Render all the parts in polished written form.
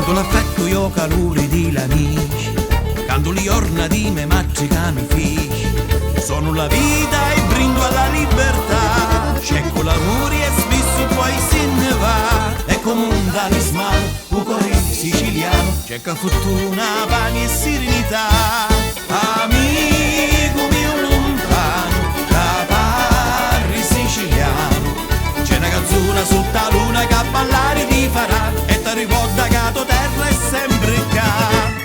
Canto l'affetto io calore di l'amici, canto le giornate di me mazzicano i figli. Sono la vita e brindo alla libertà, cerco l'amore e spesso poi se ne va. È come un talismano, un cuore siciliano, cerca fortuna, pane e serenità. Amico mio lontano, da parri siciliano, c'è una canzone sotto la luna che a ballare ti farà e ti ricorda che tua terra è sempre qua.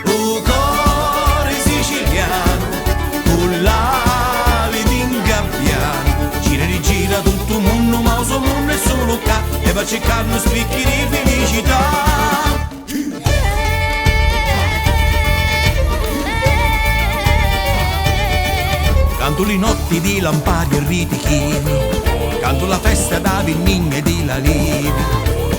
Un cuore siciliano, con l'ali di ingabbiano, gira e rigira tutto il mondo, ma il suo mondo è solo qua e va cercando spicchi di felicità. Canto le notti di lampari e ritichini, canto la festa da Vignini e di Lalivi,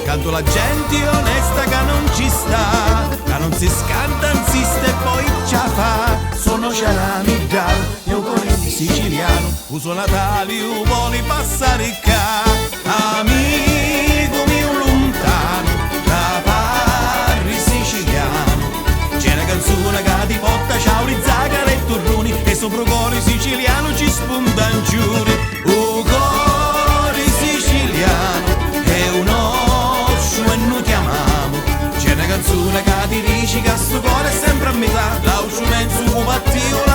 canto la gente onesta che non ci sta, che non si scanta, insiste e poi ce la fa. Sono calamidal, io cuore siciliano, uso Natale, io vuole passare qua. Amico mio lontano, da parri siciliano, c'è una canzone che ti porta ciao di zagare e torroni e sopra cuore siciliano ci spuntan giuri. O cuore siciliano è un oscio e noi chiamiamo, c'è una canzone che ti dice che sto cuore è sempre a metà, l'aucio mezzo patio